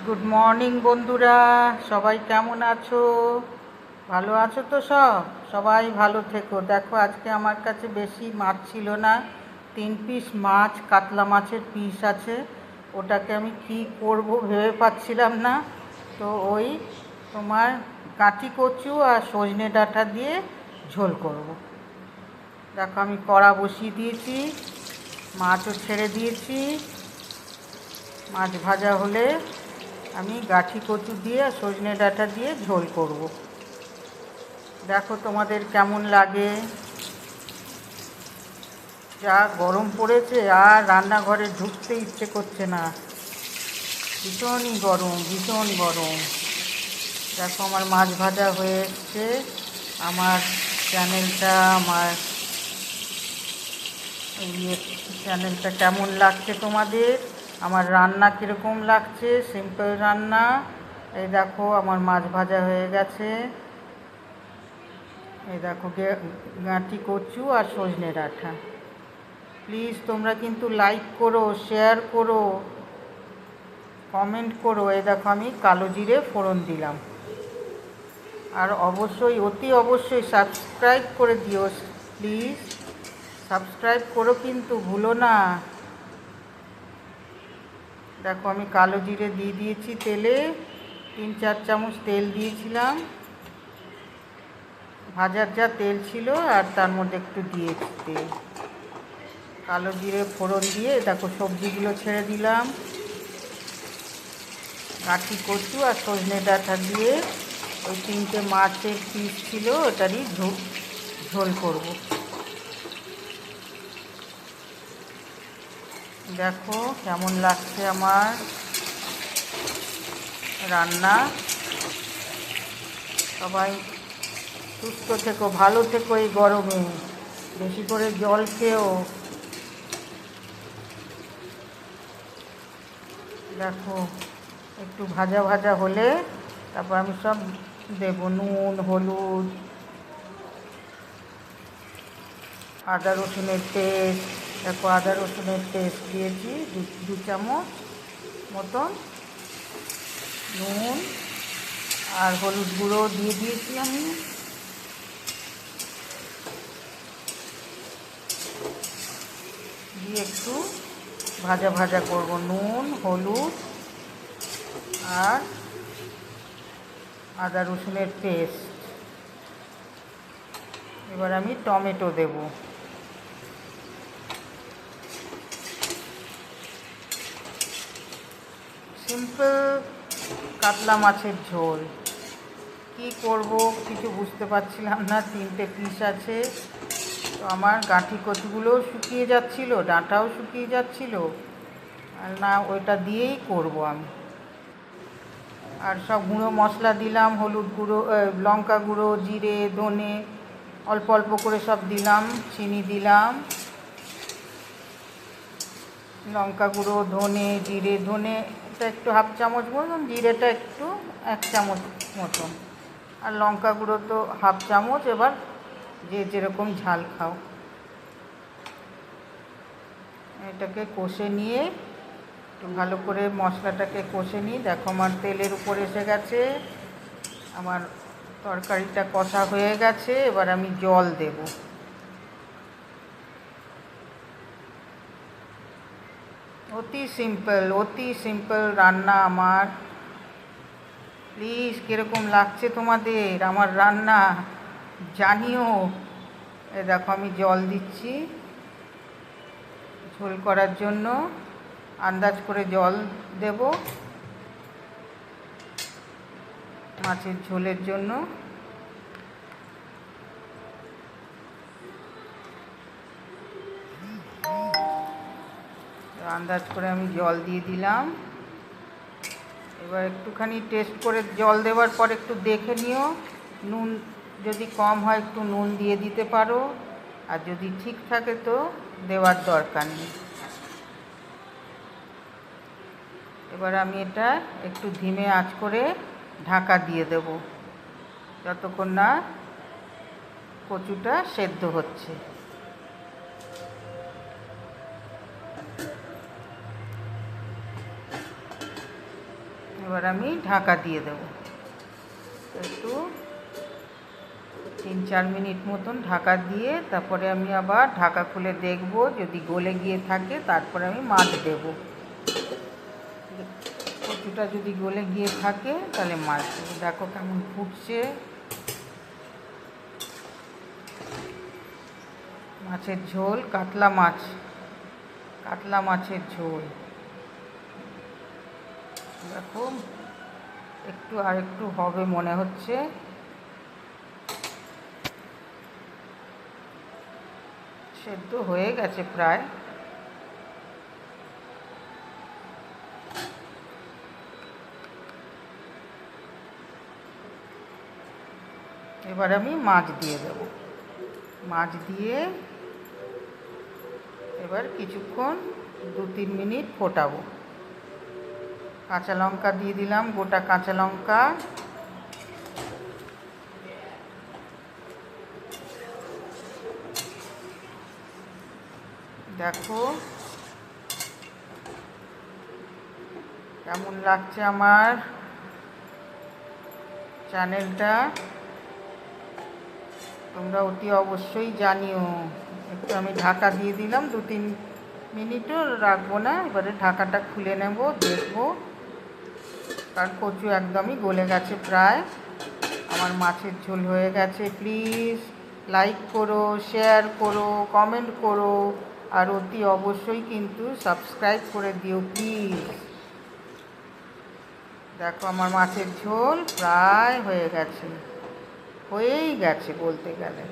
Good morning বন্ধুরা, সবাই কেমন আছো? ভালো আছো তো? সবাই ভালো থেকো। দেখো, আজকে আমার কাছে বেশি মাছ ছিল না, 3 পিস মাছ, কাতলা মাছের পিস আছে। ওটাকে আমি কি করব ভেবে পাচ্ছিলাম না, তো ওই তোমার কাঠি কচু আর সজনে ডাঁটা দিয়ে ঝোল করব। দেখো, আমি কড়া বসিয়ে দিয়েছি, মাছও ছেড়ে দিয়েছি। মাছ ভাজা হলে আমি গাঠি কচু দিয়ে আর সজনে ডাঁটা দিয়ে ঝোল করব। দেখো তোমাদের কেমন লাগে। যা গরম পড়েছে, আর রান্নাঘরে ঢুকতে ইচ্ছে করছে না, ভীষণই গরম, ভীষণ গরম। দেখো, আমার মাছ ভাজা হয়ে এসছে। আমার চ্যানেলটা কেমন লাগছে তোমাদের? আমার রান্না কীরকম লাগছে? সিম্পল রান্না। এই দেখো, আমার মাছ ভাজা হয়ে গেছে। এই দেখো, গাঁটি কচু আর সজনে ডাঁটা। প্লিজ তোমরা কিন্তু লাইক করো, শেয়ার করো, কমেন্ট করো। এই দেখো, আমি কালো জিরে ফোড়ন দিলাম। আর অবশ্যই, অতি অবশ্যই সাবস্ক্রাইব করে দিও প্লিজ। সাবস্ক্রাইব করো কিন্তু ভুলো না। দেখো, আমি কালো জিরে দিয়ে দিয়েছি তেলে, 3-4 চামচ তেল দিয়েছিলাম। ভাজার যা তেল ছিল আর তার মধ্যে একটু দিয়েছি তেল। কালো জিরে ফোড়ন দিয়ে দেখো সবজিগুলো ছেড়ে দিলাম। গাঁঠি কচু আর সজনে ডাঁটা দিয়ে ওই 3টে মাছের পিস ছিল, ওটারই ঝোল করব। দেখো কেমন লাগছে আমার রান্না। সবাই সুস্থ থেকো, ভালো থেকো এই গরমে। বেশি করে জল খেও। দেখো, একটু ভাজা ভাজা হলে তারপর আমি সব দেবো, নুন, হলুদ, আদা রসুনের পেস্ট। দেখো, আদা রসুনের পেস্ট দিয়েছি 2 চামচ মতন, নুন আর হলুদ গুঁড়ো দিয়ে দিয়েছি আমি। দিয়ে একটু ভাজা ভাজা করব, নুন, হলুদ আর আদা রসুনের পেস্ট। এবার আমি টমেটো দেব। সিম্পল কাতলা মাছের ঝোল। কি করব কিছু বুঝতে পারছিলাম না, 3টে পিস আছে। তো আমার গাঁঠি কচুগুলোও শুকিয়ে যাচ্ছিল, ডাঁটাও শুকিয়ে যাচ্ছিল, আর না ওইটা দিয়েই করব আমি। আর সব গুঁড়ো মশলা দিলাম, হলুদ গুঁড়ো, লঙ্কা গুঁড়ো, জিরে, ধনে অল্প অল্প করে সব দিলাম, চিনি দিলাম, লঙ্কা গুঁড়ো, ধনে, জিরে, ধনে এটা একটু 1/2 চামচ মতন, জিরেটা একটু 1 চামচ মতন, আর লঙ্কা গুঁড়ো তো 1/2 চামচ। এবার যে যেরকম ঝাল খাও। এটাকে কষে নিয়ে একটু ভালো করে মশলাটাকে কষে নিই। দেখো, আমার তেলের উপর এসে গেছে, আমার তরকারিটা কষা হয়ে গেছে। এবার আমি জল দেব। অতি সিম্পল রান্না আমার। প্লিজ কীরকম লাগছে তোমাদের আমার রান্না জানিও। এ দেখো, আমি জল দিচ্ছি ঝোল করার জন্য, আন্দাজ করে জল দেব মাছের ঝোলের জন্য। আন্দাজ করে আমি জল দিয়ে দিলাম। এবার একটুখানি টেস্ট করে, জল দেওয়ার পর একটু দেখে নিও, নুন যদি কম হয় একটু নুন দিয়ে দিতে পারো, আর যদি ঠিক থাকে তো দেওয়ার দরকার নেই। এবার আমি এটা একটু ধিমে আঁচ করে ঢাকা দিয়ে দেব, যতক্ষণ না কচুটা সেদ্ধ হচ্ছে। এবার আমি ঢাকা দিয়ে দেব একটু 3-4 মিনিট মতন ঢাকা দিয়ে তারপরে আমি আবার ঢাকা খুলে দেখব, যদি গলে গিয়ে থাকে তারপরে আমি মাছ দেব। কচুটা যদি গলে গিয়ে থাকে তাহলে মাছ দেবো। দেখো কেমন ফুটছে। মাছের ঝোল, কাতলা মাছের ঝোল। দেখো আর একটু হবে মনে হচ্ছে। সেদ্ধ হয়ে গেছে প্রায়। এবার আমি মাছ দিয়ে দেব। মাছ দিয়ে এবার কিছুক্ষণ 2-3 মিনিট ফোটাবো। কাঁচা লঙ্কা দিয়ে দিলাম, গোটা কাঁচা লঙ্কা। দেখো কেমন লাগছে আমার চ্যানেলটা, তোমরা অতি অবশ্যই জানিও। একটু আমি ঢাকা দিয়ে দিলাম, 2-3 মিনিটও রাখবো না। এবারে ঢাকাটা খুলে নেব, দেখবো, কারণ কচু একদমই গলে গেছে প্রায়। আমার মাছের ঝোল হয়ে গেছে। প্লিজ লাইক করো, শেয়ার করো, কমেন্ট করো, আর অতি অবশ্যই কিন্তু সাবস্ক্রাইব করে দিও প্লিজ। দেখো আমার মাছের ঝোল প্রায় হয়েই গেছে বলতে গেলে।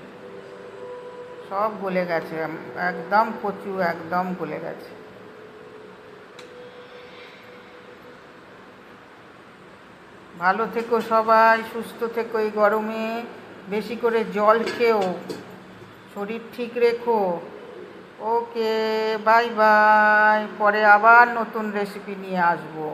সব গলে গেছে, একদম কচু একদম গলে গেছে। ভালো থেকো সবাই, সুস্থ থেকো। এই গরমে বেশি করে জল খেও, শরীর ঠিক রেখো। ওকে, বাই বাই। পরে আবার নতুন রেসিপি নিয়ে আসবো।